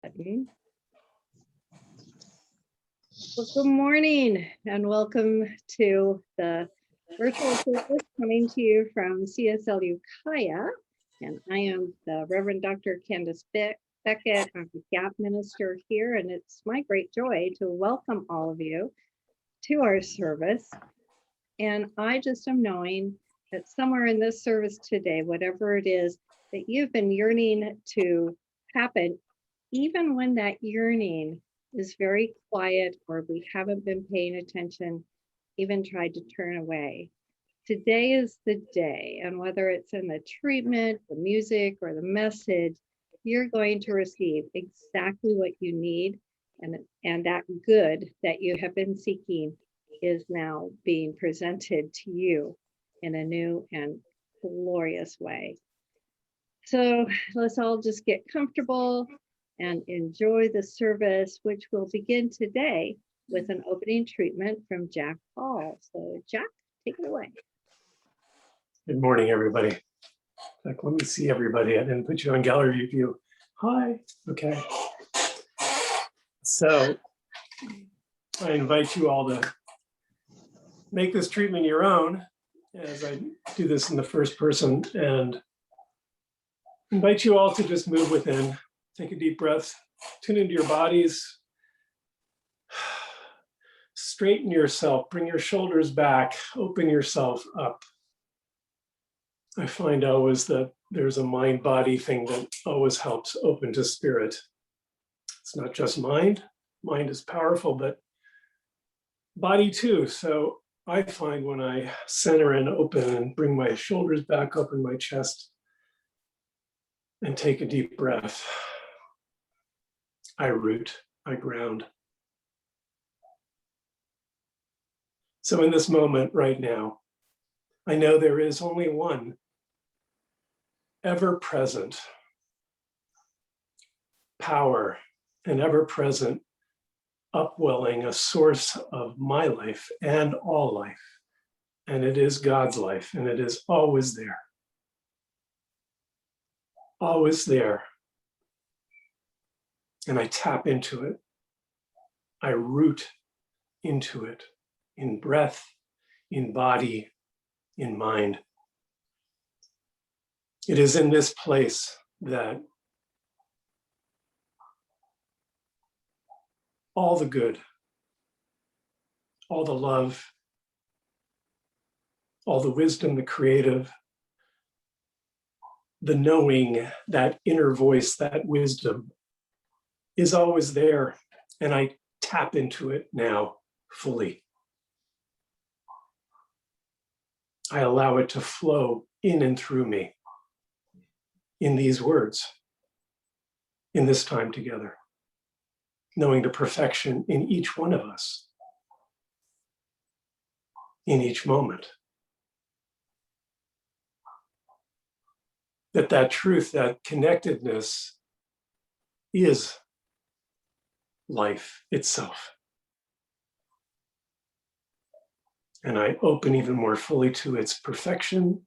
Well, good morning and welcome to the virtual service coming to you from CSLU Kaya. And I am the Reverend Dr. Candice Becket. I'm the GAP minister here, and it's my great joy to welcome all of you to our service. And I just am knowing that somewhere in this service today, whatever it is that you've been yearning to happen, even when that yearning is very quiet or we haven't been paying attention, even tried to turn away. Today is the day, and whether it's in the treatment, the music, or the message, you're going to receive exactly what you need, and that good that you have been seeking is now being presented to you in a new and glorious way. So let's all just get comfortable and enjoy the service, which will begin today with an opening treatment from Jack Hall. So Jack, take it away. Good morning, everybody. Let me see everybody. I didn't put you on gallery view. Hi, okay. So I invite you all to make this treatment your own as I do this in the first person, and invite you all to just move within. Take a deep breath, tune into your bodies, straighten yourself, bring your shoulders back, open yourself up. I find always that there's a mind-body thing that always helps open to spirit. It's not just mind. Mind is powerful, but body too. So I find when I center and open and bring my shoulders back up in my chest and take a deep breath, I root, I ground. So in this moment right now, I know there is only one ever-present power, an ever-present upwelling, a source of my life and all life. And it is God's life, and it is always there. Always there. And I tap into it. I root into it in breath, in body, in mind. It is in this place that all the good, all the love, all the wisdom, the creative, the knowing, that inner voice, that wisdom is always there. And I tap into it now fully. I allow it to flow in and through me in these words, in this time together, knowing the perfection in each one of us, in each moment. That truth, that connectedness is life itself. And I open even more fully to its perfection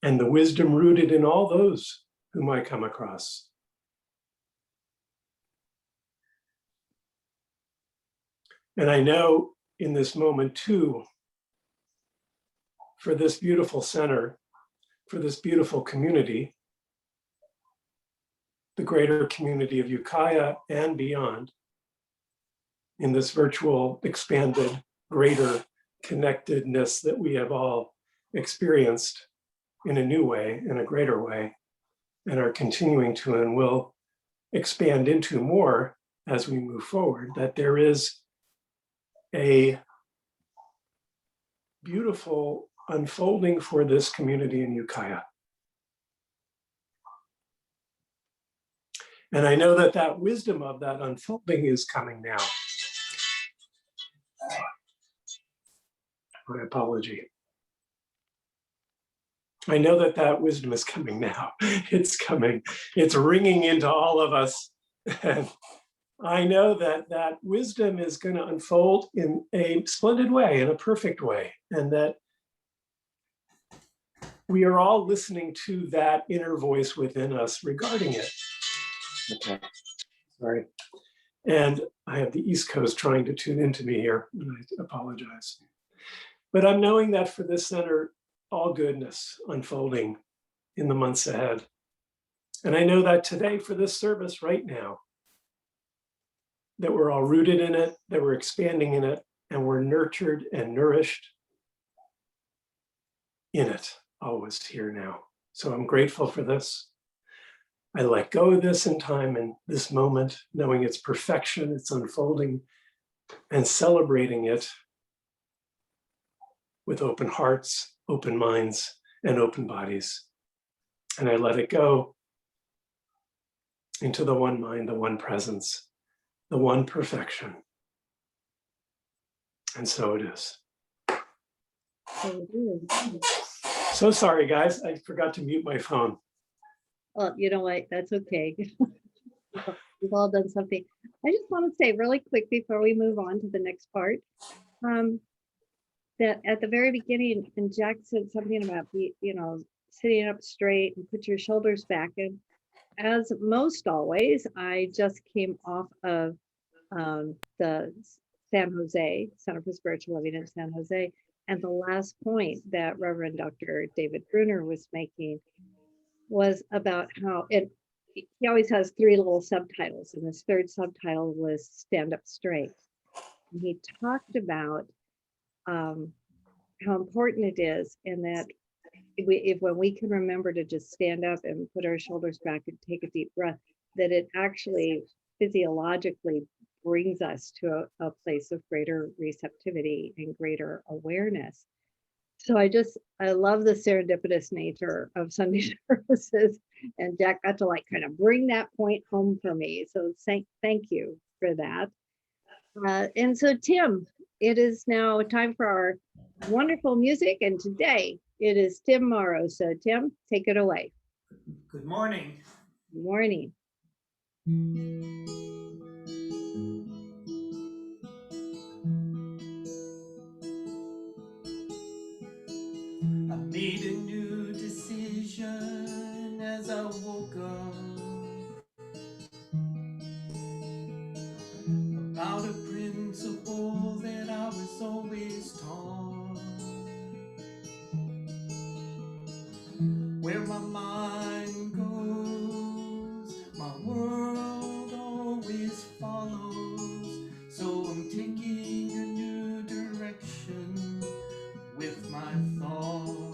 and the wisdom rooted in all those whom I come across. And I know in this moment too, for this beautiful center, for this beautiful community, the greater community of Ukiah and beyond, in this virtual, expanded, greater connectedness that we have all experienced in a new way, in a greater way, and are continuing to and will expand into more as we move forward, that there is a beautiful unfolding for this community in Ukiah. And I know that that wisdom of that unfolding is coming now. My apology. I know that that wisdom is coming now. It's coming. It's ringing into all of us. And I know that that wisdom is going to unfold in a splendid way, in a perfect way, and that we are all listening to that inner voice within us regarding it. Okay. Sorry. And I have the East Coast trying to tune into me here, and I apologize. But I'm knowing that for this center, all goodness unfolding in the months ahead. And I know that today for this service right now, that we're all rooted in it, that we're expanding in it, and we're nurtured and nourished in it, always here now. So I'm grateful for this. I let go of this in time and this moment, knowing its perfection, its unfolding, and celebrating it with open hearts, open minds, and open bodies. And I let it go into the one mind, the one presence, the one perfection. And so it is. So it is. So sorry, guys. I forgot to mute my phone. Well, you know what? That's okay. We've all done something. I just want to say really quick before we move on to the next part, that at the very beginning, and Jack said something about, sitting up straight and put your shoulders back. And as most always, I just came off of the San Jose Center for Spiritual Living in San Jose. And the last point that Reverend Dr. David Bruner was making was about how he always has three little subtitles, and this third subtitle was Stand Up Straight. And he talked about how important it is, and that when we can remember to just stand up and put our shoulders back and take a deep breath, that it actually physiologically brings us to a place of greater receptivity and greater awareness. So I love the serendipitous nature of Sunday services, and Jack got to kind of bring that point home for me. So thank you for that. And so Tim, it is now time for our wonderful music, and today it is Tim Mauro. So Tim, take it away. Good morning. Good morning. I made a new decision as I woke up about a principle that I was always taught. Where my mind goes, my world always follows. So I'm taking a new direction with my thoughts.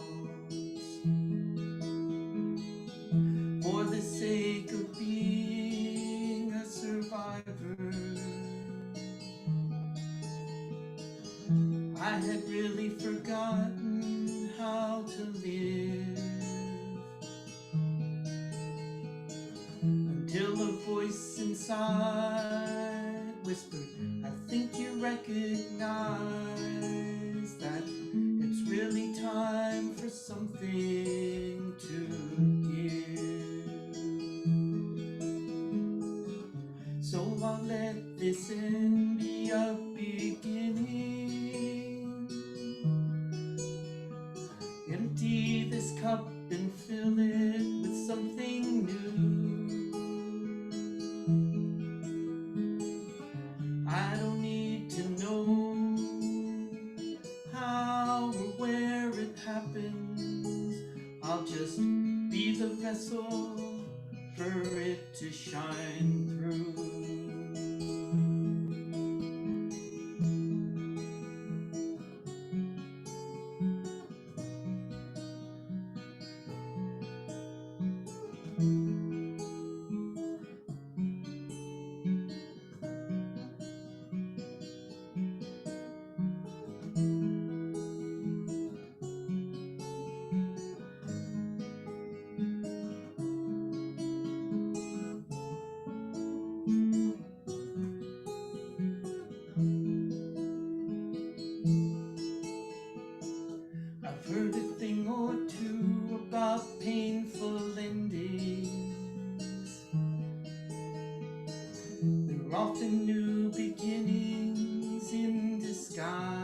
For the sake of being a survivor, I had really forgotten how to live, until a voice inside whispered, I think you recognize that it's really time for something to give. So I'll let this end be a beginning. Empty this cup and fill it with something new. I don't need to know how or where it happens. I'll just be the vessel for it to shine through. I've heard a thing or two about painful endings. They're often new beginnings in disguise.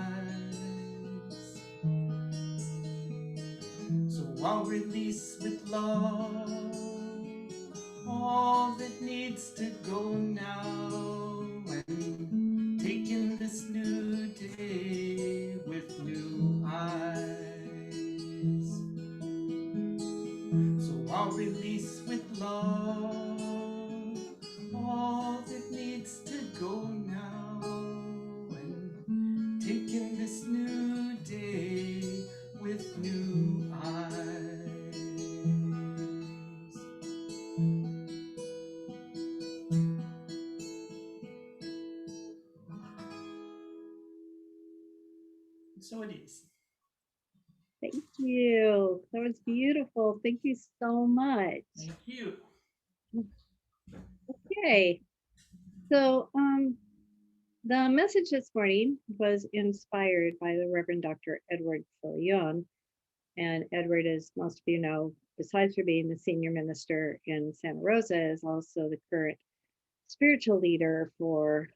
So I'll release with love all all that needs to go now, and taking this new day with new eyes. So I'll release with love all that needs to go now, and taking this new day with new eyes. So it is. Thank you. That was beautiful. Thank you so much. Thank you. Okay. So the message this morning was inspired by the Reverend Dr. Edward Filion. And Edward, as most of you know, besides for being the senior minister in Santa Rosa, is also the current spiritual leader for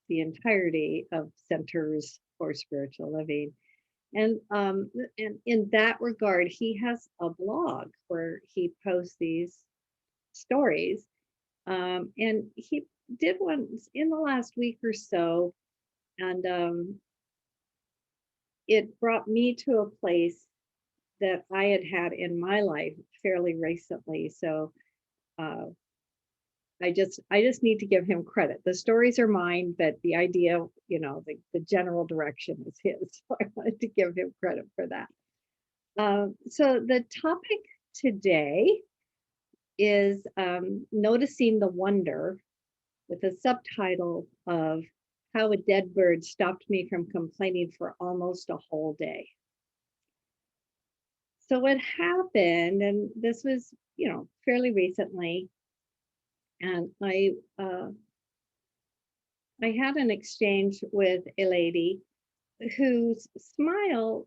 the entirety of Centers for Spiritual Living. And in that regard, he has a blog where he posts these stories. And he did one in the last week or so. And it brought me to a place that I had in my life fairly recently. So I just need to give him credit. The stories are mine, but the idea, the general direction is his. So I wanted to give him credit for that. So the topic today is noticing the wonder, with a subtitle of how a dead bird stopped me from complaining for almost a whole day. So what happened, and this was, fairly recently, and I had an exchange with a lady whose smile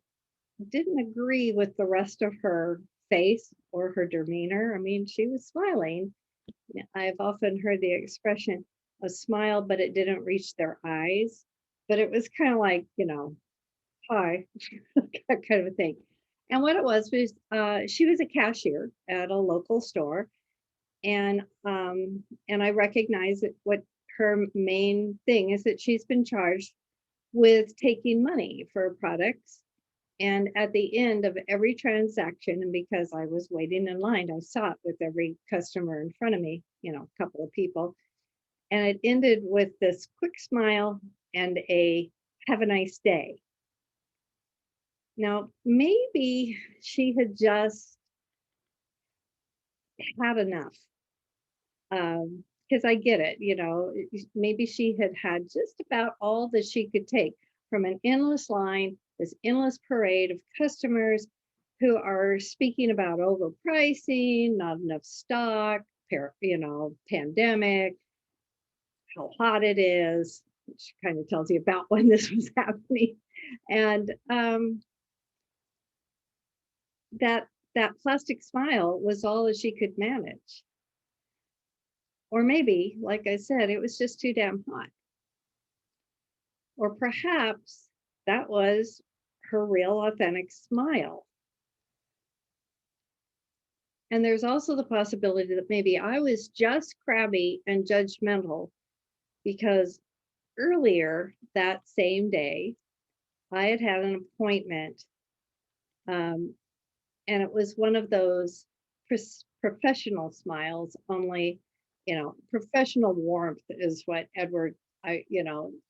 didn't agree with the rest of her face or her demeanor. I mean, she was smiling. I've often heard the expression, a smile, but it didn't reach their eyes. But it was kind of like, hi, that kind of a thing. And what it was she was a cashier at a local store, and I recognize that what her main thing is that she's been charged with taking money for products. And at the end of every transaction, and because I was waiting in line, I saw it with every customer in front of me, a couple of people. And it ended with this quick smile and a have a nice day. Now, maybe she had just had enough. Because I get it, maybe she had had just about all that she could take from an endless line, this endless parade of customers who are speaking about overpricing, not enough stock, pandemic, how hot it is, which kind of tells you about when this was happening. And that plastic smile was all that she could manage. Or maybe, like I said, it was just too damn hot. Or perhaps that was her real authentic smile. And there's also the possibility that maybe I was just crabby and judgmental because earlier that same day, I had an appointment. And it was one of those professional smiles, only, professional warmth is what Edward,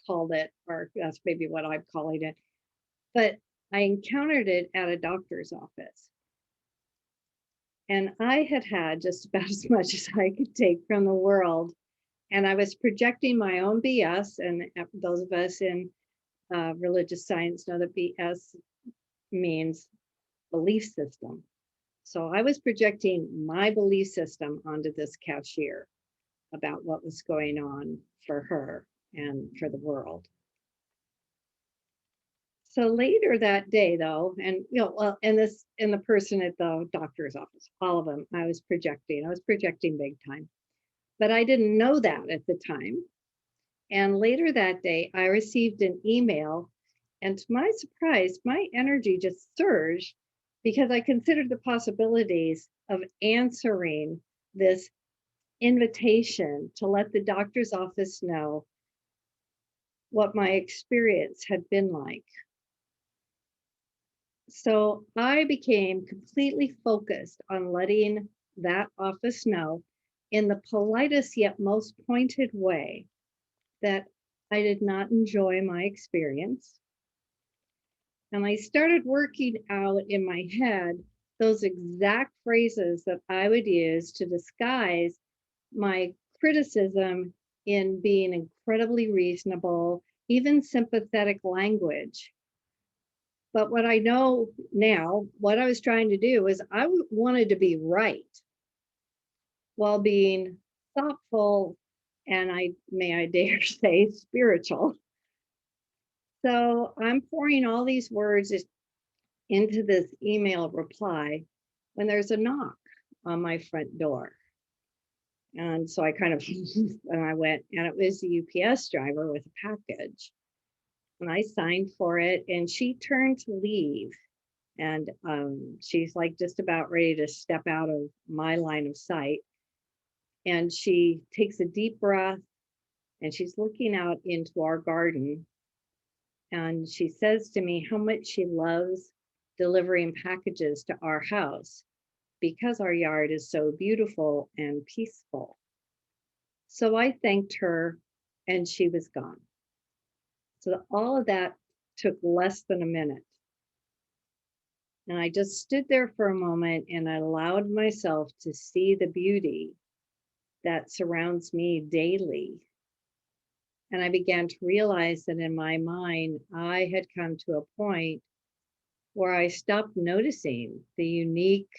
called it, or that's maybe what I'm calling it. But I encountered it at a doctor's office. And I had just about as much as I could take from the world. And I was projecting my own BS. And those of us in religious science know that BS means belief system. So I was projecting my belief system onto this cashier about what was going on for her and for the world. So later that day, though, and and the person at the doctor's office, all of them, I was projecting big time, but I didn't know that at the time. And later that day, I received an email, and to my surprise, my energy just surged because I considered the possibilities of answering this invitation to let the doctor's office know what my experience had been like. So I became completely focused on letting that office know in the politest yet most pointed way that I did not enjoy my experience. And I started working out in my head those exact phrases that I would use to disguise my criticism in being incredibly reasonable, even sympathetic language. But what I know now, what I was trying to do is wanted to be right while being thoughtful and may I dare say spiritual. So I'm pouring all these words into this email reply when there's a knock on my front door. And so I kind of, and I went, and it was the UPS driver with a package. And I signed for it, and she turned to leave. And she's like just about ready to step out of my line of sight. And she takes a deep breath, and she's looking out into our garden. And she says to me how much she loves delivering packages to our house because our yard is so beautiful and peaceful. So I thanked her, and she was gone. So all of that took less than a minute. And I just stood there for a moment and I allowed myself to see the beauty that surrounds me daily. And I began to realize that in my mind, I had come to a point where I stopped noticing the unique,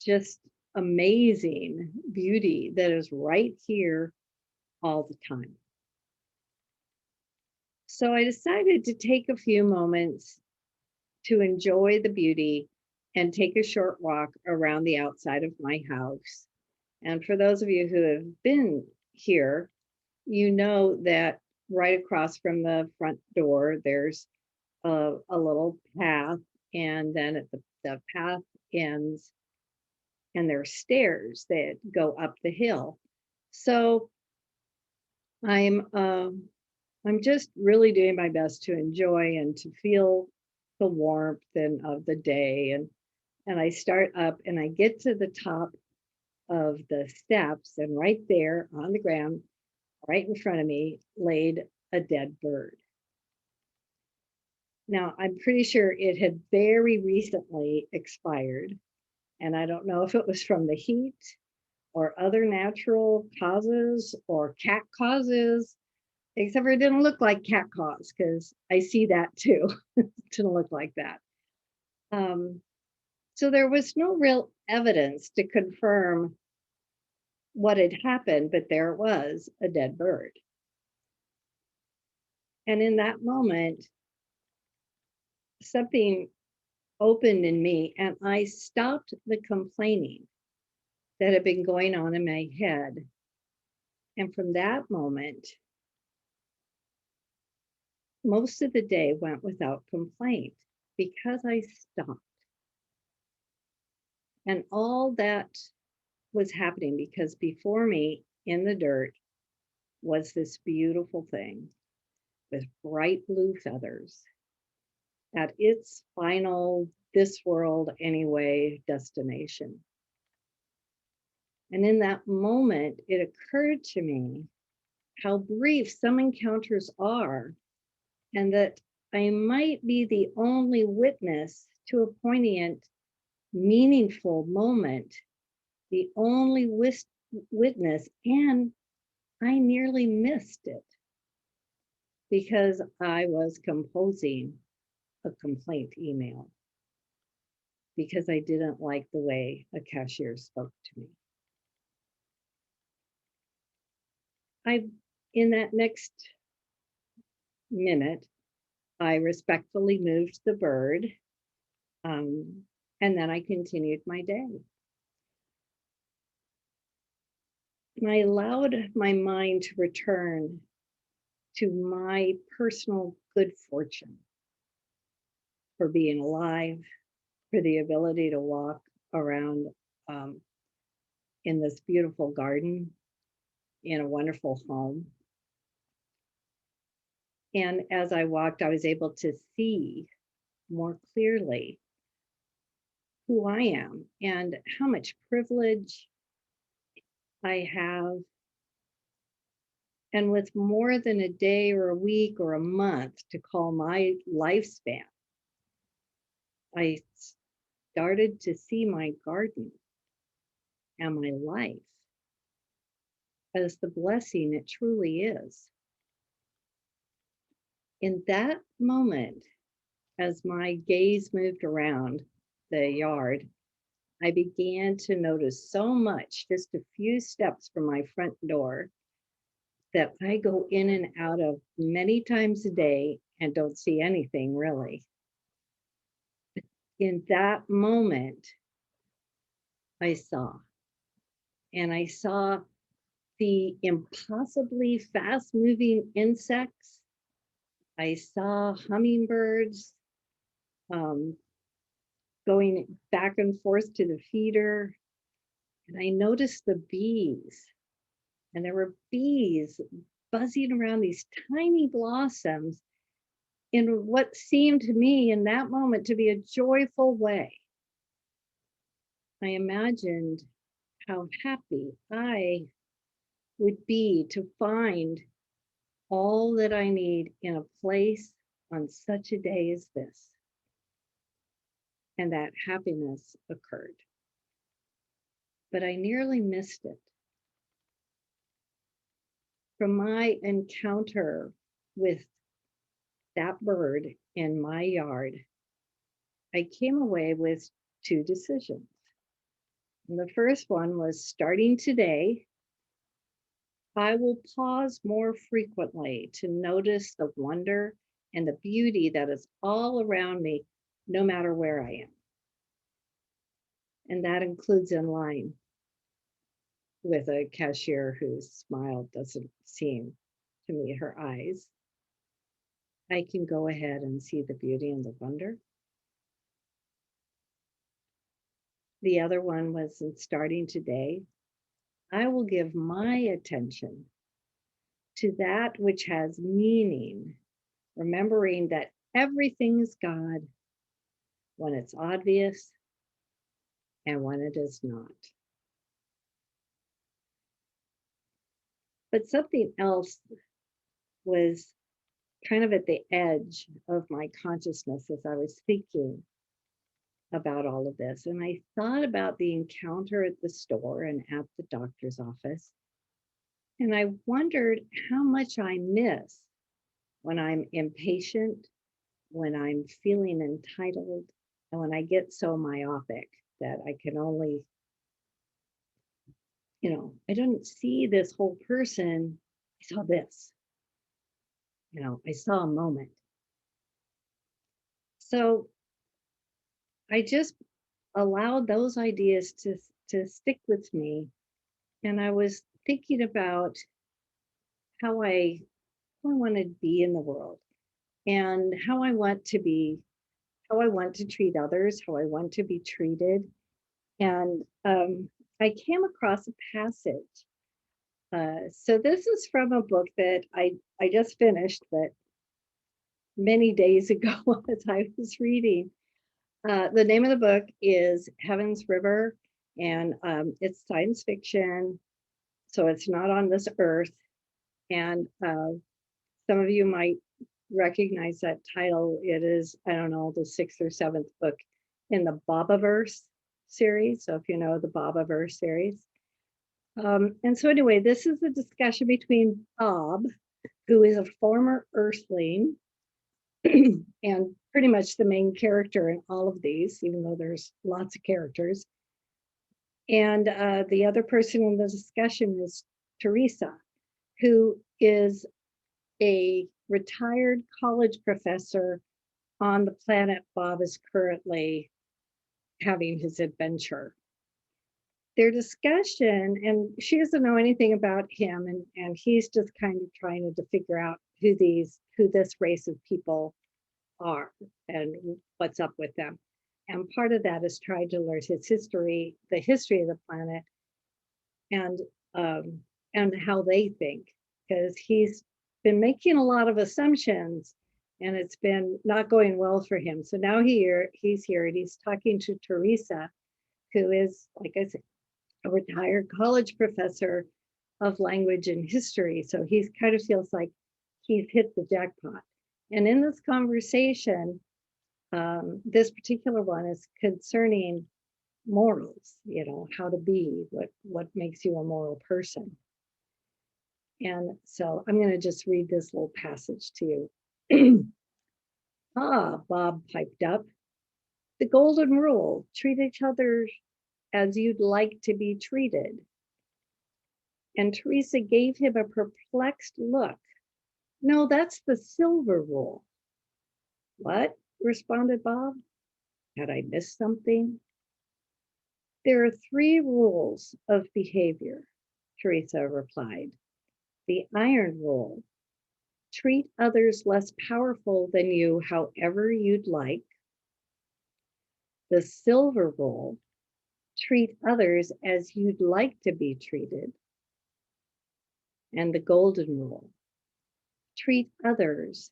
just amazing beauty that is right here all the time. So I decided to take a few moments to enjoy the beauty and take a short walk around the outside of my house. And for those of you who have been here, you know that right across from the front door, there's a little path, and then at the path ends, and there's stairs that go up the hill. So I'm just really doing my best to enjoy and to feel the warmth of the day, and I start up and I get to the top of the steps, and right there on the ground right in front of me laid a dead bird. Now, I'm pretty sure it had very recently expired, and I don't know if it was from the heat or other natural causes or cat causes, except for it didn't look like cat cause, because I see that too. It didn't look like that. So there was no real evidence to confirm what had happened, but there it was, a dead bird. And in that moment, something opened in me and I stopped the complaining that had been going on in my head. And from that moment, most of the day went without complaint because I stopped. And all that was happening because before me in the dirt was this beautiful thing with bright blue feathers at its final, this world anyway, destination. And in that moment, it occurred to me how brief some encounters are, and that I might be the only witness to a poignant, meaningful moment, the only witness, and I nearly missed it because I was composing a complaint email because I didn't like the way a cashier spoke to me. In that next minute, I respectfully moved the bird, and then I continued my day. And I allowed my mind to return to my personal good fortune for being alive, for the ability to walk around in this beautiful garden in a wonderful home. And as I walked, I was able to see more clearly who I am and how much privilege I have. And with more than a day or a week or a month to call my lifespan, I started to see my garden and my life as the blessing it truly is. In that moment, as my gaze moved around the yard, I began to notice so much, just a few steps from my front door, that I go in and out of many times a day and don't see anything really. In that moment, I saw, and I saw the impossibly fast moving insects. I saw hummingbirds going back and forth to the feeder. And I noticed the bees, and there were bees buzzing around these tiny blossoms in what seemed to me in that moment to be a joyful way. I imagined how happy I would be to find all that I need in a place on such a day as this. And that happiness occurred. But I nearly missed it. From my encounter with that bird in my yard, I came away with two decisions. And the first one was, starting today, I will pause more frequently to notice the wonder and the beauty that is all around me, no matter where I am. And that includes in line with a cashier whose smile doesn't seem to meet her eyes. I can go ahead and see the beauty and the wonder. The other one was, in starting today, I will give my attention to that which has meaning, remembering that everything is God when it's obvious and when it is not. But something else was kind of at the edge of my consciousness as I was thinking about all of this. And I thought about the encounter at the store and at the doctor's office. And I wondered how much I miss when I'm impatient, when I'm feeling entitled, and when I get so myopic that I can only, I didn't see this whole person. I saw this, I saw a moment. So I just allowed those ideas to stick with me. And I was thinking about how I want to be in the world, and how I want to be, how I want to treat others, how I want to be treated. And I came across a passage. So this is from a book that I just finished, but many days ago as I was reading. The name of the book is Heaven's River, and it's science fiction, so it's not on this earth. And some of you might recognize that title. It is, I don't know, the 6th or 7th book in the Bobaverse series. So if you know the Bobaverse series. And so anyway, this is a discussion between Bob, who is a former Earthling, and pretty much the main character in all of these, even though there's lots of characters. And the other person in the discussion is Teresa, who is a retired college professor on the planet Bob is currently having his adventure. Their discussion, and she doesn't know anything about him, and he's just kind of trying to figure out who this race of people are and what's up with them. And part of that is trying to learn his history, the history of the planet, and how they think, because he's been making a lot of assumptions and it's been not going well for him. So now he's here and he's talking to Teresa, who is, like I said, a retired college professor of language and history. So he kind of feels like he's hit the jackpot. And in this conversation, this particular one is concerning morals, how to be, what makes you a moral person. And so I'm going to just read this little passage to you. Ah, Bob piped up. The golden rule: treat each other as you'd like to be treated. And Teresa gave him a perplexed look. No, that's the silver rule. What? Responded Bob. Had I missed something? There are 3 rules of behavior, Teresa replied. The iron rule: treat others less powerful than you however you'd like. The silver rule: treat others as you'd like to be treated. And the golden rule: treat others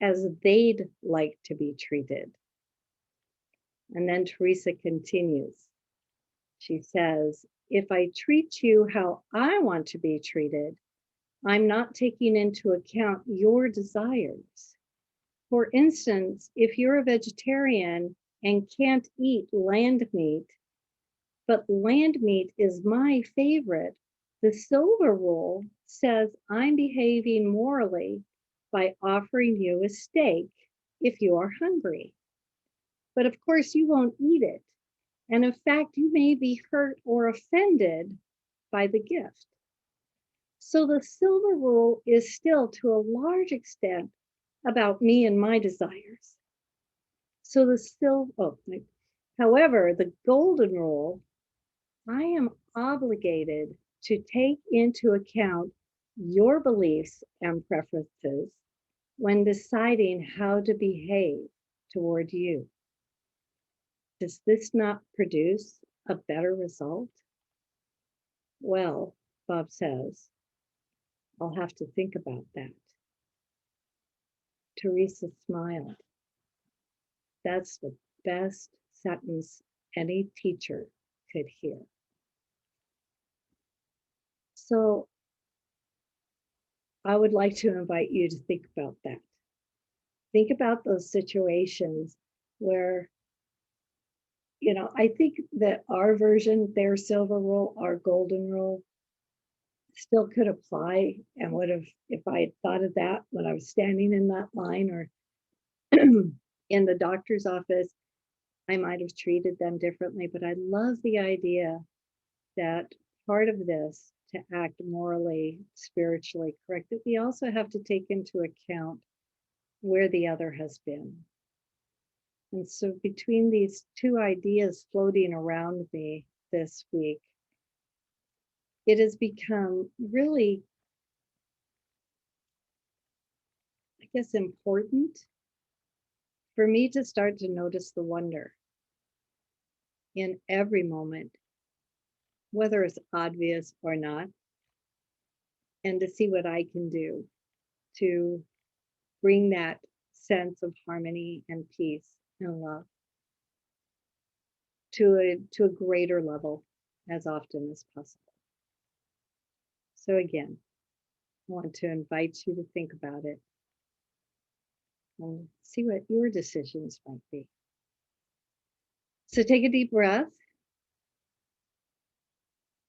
as they'd like to be treated. And then Teresa continues. She says, if I treat you how I want to be treated, I'm not taking into account your desires. For instance, if you're a vegetarian and can't eat land meat, but land meat is my favorite, the silver rule says I'm behaving morally by offering you a steak if you are hungry. But of course, you won't eat it. And in fact, you may be hurt or offended by the gift. So the silver rule is still, to a large extent, about me and my desires. So however, the golden rule, I am obligated to take into account your beliefs and preferences when deciding how to behave toward you. Does this not produce a better result? Well, Bob says, I'll have to think about that. Teresa smiled. That's the best sentence any teacher could hear. So I would like to invite you to think about that. Think about those situations where, I think that our version, their silver rule, our golden rule, still could apply, and would have, if I had thought of that when I was standing in that line or in the doctor's office, I might have treated them differently. But I love the idea that part of this, to act morally, spiritually correct, that we also have to take into account where the other has been. And so between these 2 ideas floating around me this week, it has become really, I guess, important for me to start to notice the wonder in every moment, whether it's obvious or not, and to see what I can do to bring that sense of harmony and peace and love to a greater level as often as possible. So again, I want to invite you to think about it and see what your decisions might be. So take a deep breath.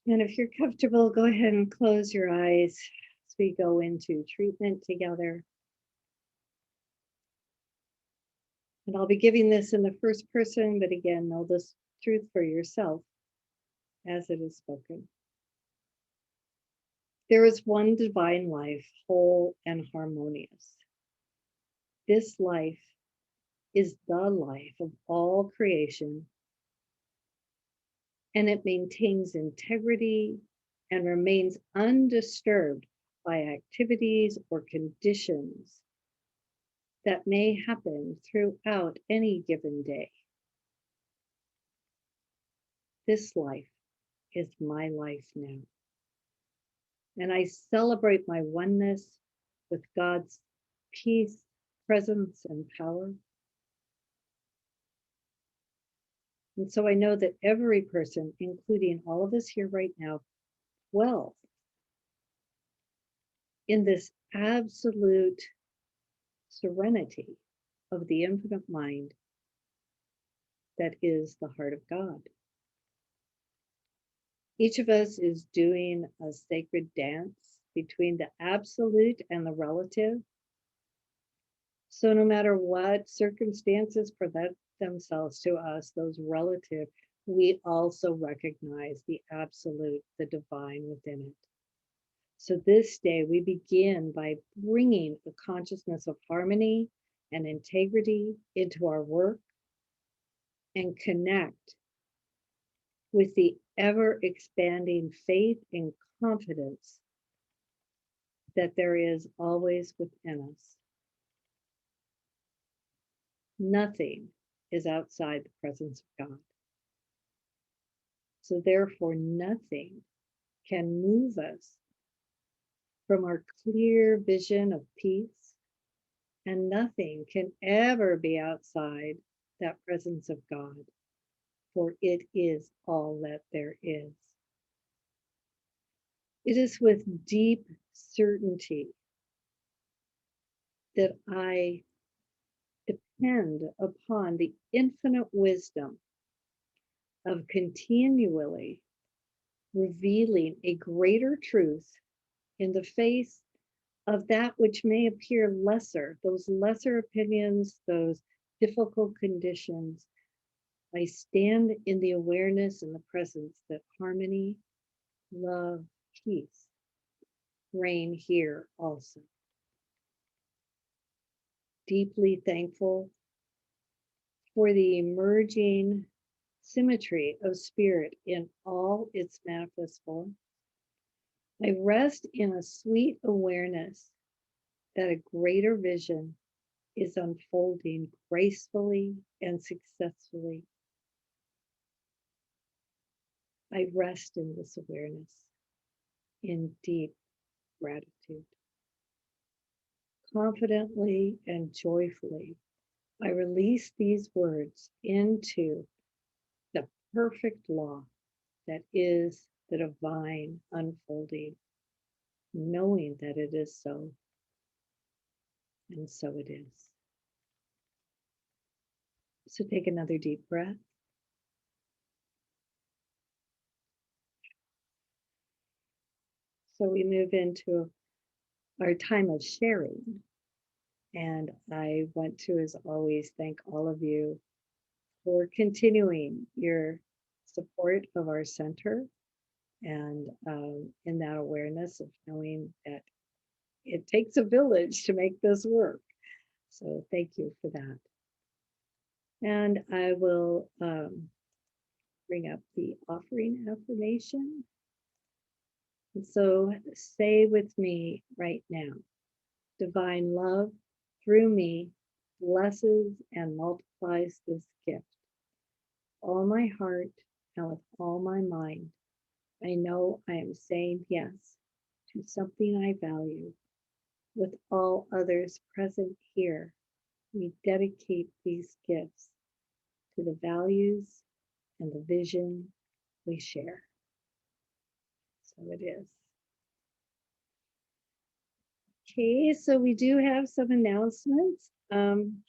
And if you're comfortable, go ahead and close your eyes as we go into treatment together. And I'll be giving this in the first person, but again, know this truth for yourself as it is spoken. There is one divine life, whole and harmonious. This life is the life of all creation, and it maintains integrity and remains undisturbed by activities or conditions that may happen throughout any given day. This life is my life now. And I celebrate my oneness with God's peace, presence, and power. And so I know that every person, including all of us here right now, dwells in this absolute serenity of the infinite mind that is the heart of God. Each of us is doing a sacred dance between the absolute and the relative. So no matter what circumstances present themselves to us, those relative, we also recognize the absolute, the divine within it. So this day we begin by bringing a consciousness of harmony and integrity into our work and connect with the ever expanding faith and confidence that there is always within us. Nothing is outside the presence of God. So therefore, nothing can move us from our clear vision of peace, and nothing can ever be outside that presence of God, for it is all that there is. It is with deep certainty that I depend upon the infinite wisdom of continually revealing a greater truth in the face of that which may appear lesser, those lesser opinions, those difficult conditions. I stand in the awareness and the presence that harmony, love, peace reign here also. Deeply thankful for the emerging symmetry of spirit in all its manifest form. I rest in a sweet awareness that a greater vision is unfolding gracefully and successfully. I rest in this awareness in deep gratitude. Confidently and joyfully, I release these words into the perfect law that is the divine unfolding, knowing that it is so, and so it is. So take another deep breath. So we move into our time of sharing. And I want to, as always, thank all of you for continuing your support of our center and in that awareness of knowing that it takes a village to make this work. So thank you for that. And I will bring up the offering affirmation. And so say with me right now, divine love through me blesses and multiplies this gift. All my heart and with all my mind, I know I am saying yes to something I value. With all others present here, we dedicate these gifts to the values and the vision we share. So it is. Okay, so we do have some announcements. I'm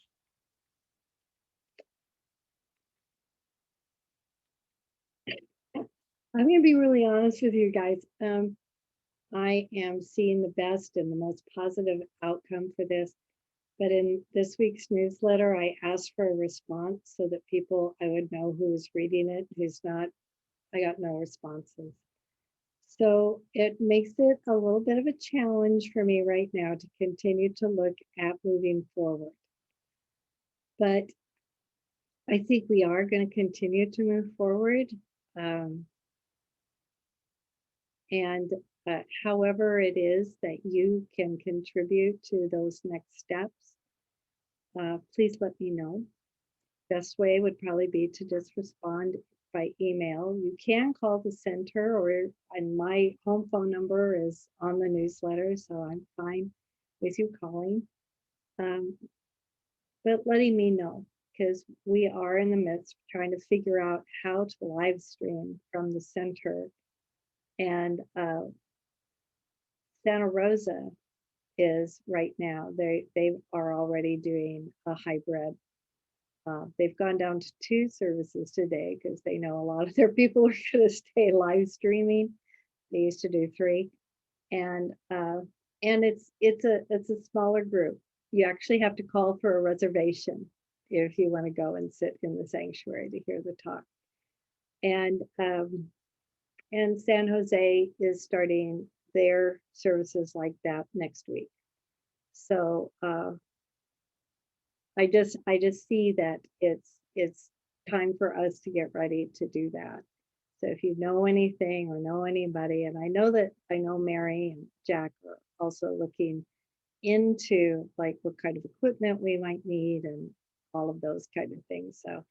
going to be really honest with you guys. I am seeing the best and the most positive outcome for this. But in this week's newsletter, I asked for a response so that I would know who's reading it, who's not. I got no responses. So it makes it a little bit of a challenge for me right now to continue to look at moving forward. But I think we are going to continue to move forward. And however it is that you can contribute to those next steps, please let me know. Best way would probably be to just respond by email. You can call the center, and my home phone number is on the newsletter, so I'm fine with you calling. But letting me know, because we are in the midst of trying to figure out how to live stream from the center. And Santa Rosa is right now, they are already doing a hybrid. They've gone down to 2 services today because they know a lot of their people are going to stay live streaming. They used to do 3, and it's a smaller group. You actually have to call for a reservation if you want to go and sit in the sanctuary to hear the talk. And San Jose is starting their services like that next week. So I just see that it's time for us to get ready to do that. So if you know anything or know anybody, and I know Mary and Jack are also looking into like what kind of equipment we might need and all of those kind of things. So,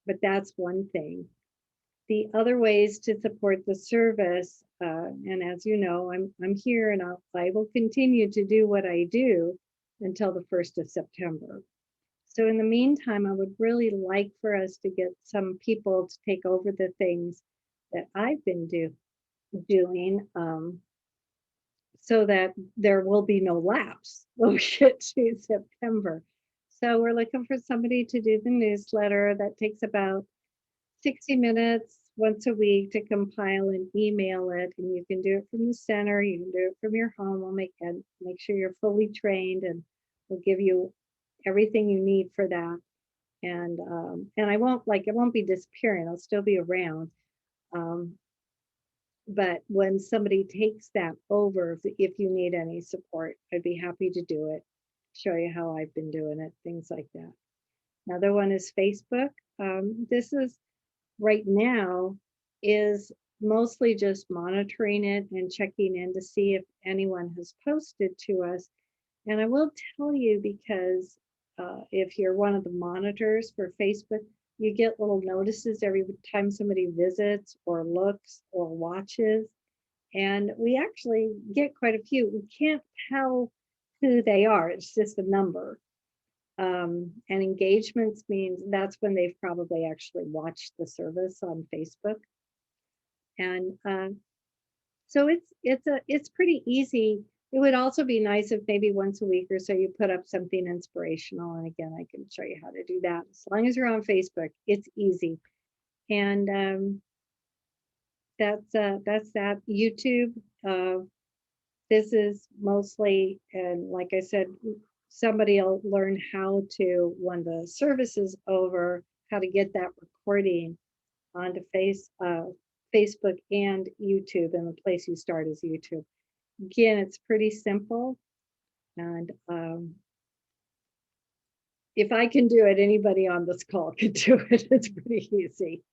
but that's one thing. The other ways to support the service, and as you know, I'm here and I will continue to do what I do until the 1st of September. So in the meantime, I would really like for us to get some people to take over the things that I've been doing, so that there will be no lapse when we get to September. So we're looking for somebody to do the newsletter. That takes about 60 minutes once a week to compile and email it. And you can do it from the center. You can do it from your home. We'll make sure you're fully trained, and we'll give you everything you need for that. And I won't be disappearing. I'll still be around. But when somebody takes that over, if you need any support, I'd be happy to do it, show you how I've been doing it, things like that. Another one is Facebook. This is right now is mostly just monitoring it and checking in to see if anyone has posted to us. And I will tell you, because if you're one of the monitors for Facebook, you get little notices every time somebody visits or looks or watches. And we actually get quite a few. We can't tell who they are. It's just a number. And engagements means that's when they've probably actually watched the service on Facebook. And so it's pretty easy. It would also be nice if maybe once a week or so you put up something inspirational. And again, I can show you how to do that. As long as you're on Facebook, it's easy. And that's that. YouTube. This is mostly, and like I said, somebody will learn how to, when the service is over, how to get that recording onto Facebook and YouTube. And the place you start is YouTube. Again, it's pretty simple. And if I can do it, anybody on this call can do it. It's pretty easy.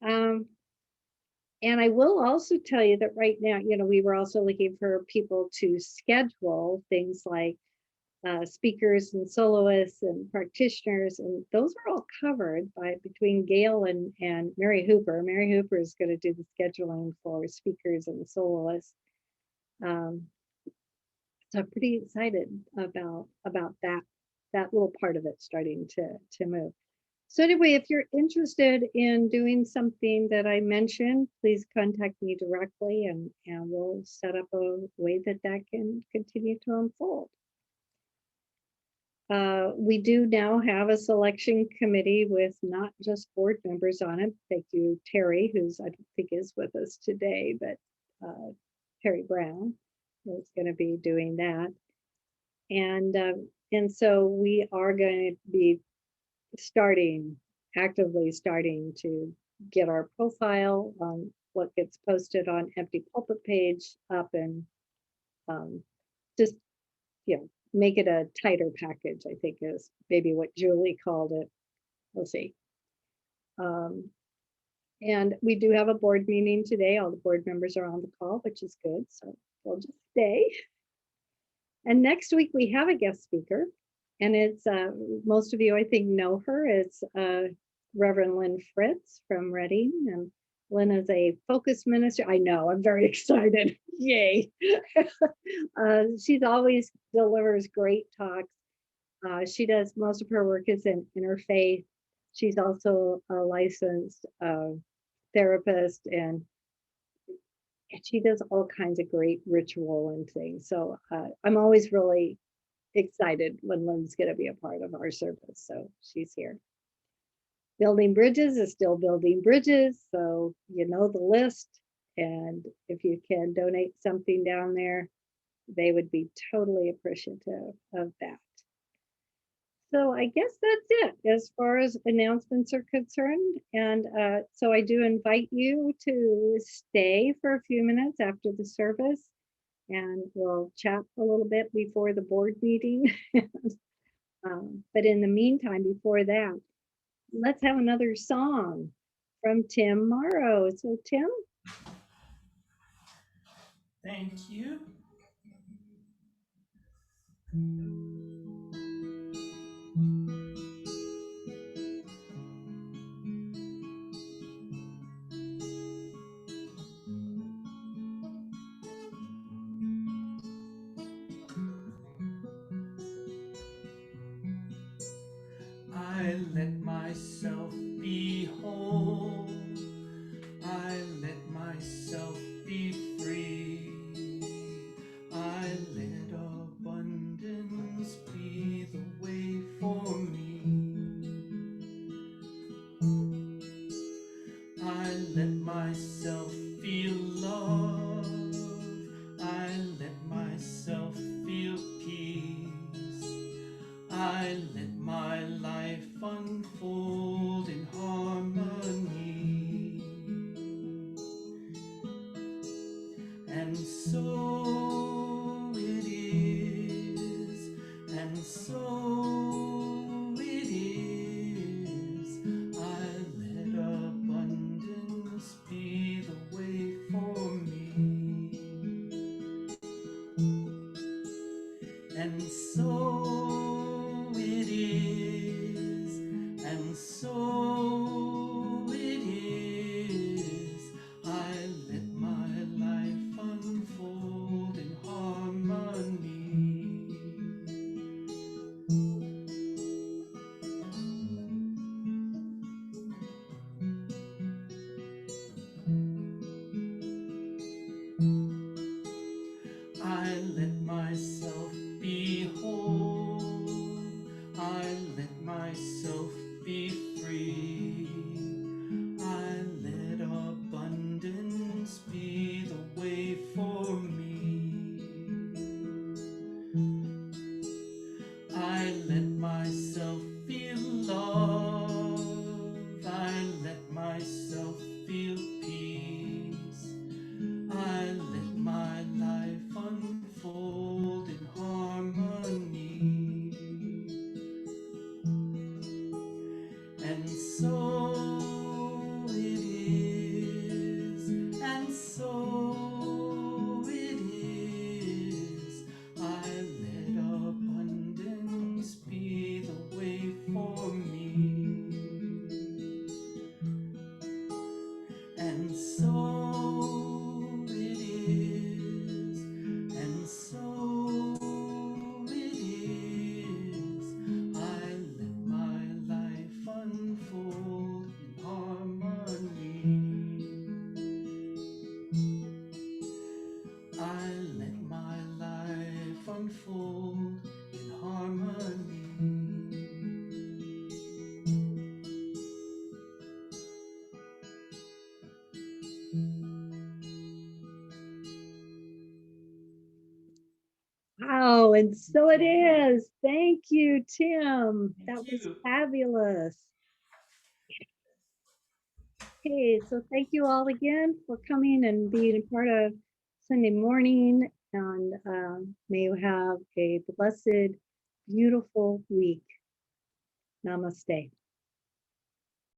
And I will also tell you that right now, we were also looking for people to schedule things like speakers and soloists and practitioners, and those are all covered between Gail and Mary Hooper. Mary Hooper is going to do the scheduling for speakers and soloists. So I'm pretty excited about that little part of it starting to move. So anyway, if you're interested in doing something that I mentioned, please contact me directly, and we'll set up a way that can continue to unfold. We do now have a selection committee with not just board members on it. Thank you, Terry, who's I don't think is with us today, but Terry Brown is going to be doing that. And so we are going to be actively starting to get our profile on what gets posted on Empty Pulpit page up, and just make it a tighter package, I think is maybe what Julie called it. We'll see. And we do have a board meeting today. All the board members are on the call, which is good. So we'll just stay. And next week we have a guest speaker, and it's most of you I think know her. It's Reverend Lynn Fritz from Reading, and Lynn is a focus minister. I know, I'm very excited. Yay. She's always delivers great talks. She does most of her work is in interfaith. She's also a licensed therapist, and she does all kinds of great ritual and things. So I'm always really excited when Lynn's going to be a part of our service. So she's here. Building Bridges is still building bridges, so you know the list. And if you can donate something down there, they would be totally appreciative of that. So I guess that's it as far as announcements are concerned. And so I do invite you to stay for a few minutes after the service, and we'll chat a little bit before the board meeting. But in the meantime, before that, let's have another song from Tim Mauro. So Tim? Thank you. I let myself be whole. I let myself be free. I let abundance be the way for me. I let myself feel love. I let myself feel peace. I let my life unfold in harmony. And so it is, and so it is. I let abundance be the way for me. And so it is, and so it is. I let my life unfold in harmony. I let myself be whole. I let myself be free. I let abundance be the way for me. I let myself feel love. I let myself feel peace. I let my life unfold in harmony. And so it is, and so it is. I let abundance be the way for me. And so it is, and so it is. I let my life unfold in harmony. I let my life unfold in harmony. Wow, and so it is. Thank you, Tim. That Thank was you. fabulous. Okay, so thank you all again for coming and being a part of Sunday morning. And may you have a blessed, beautiful week. Namaste.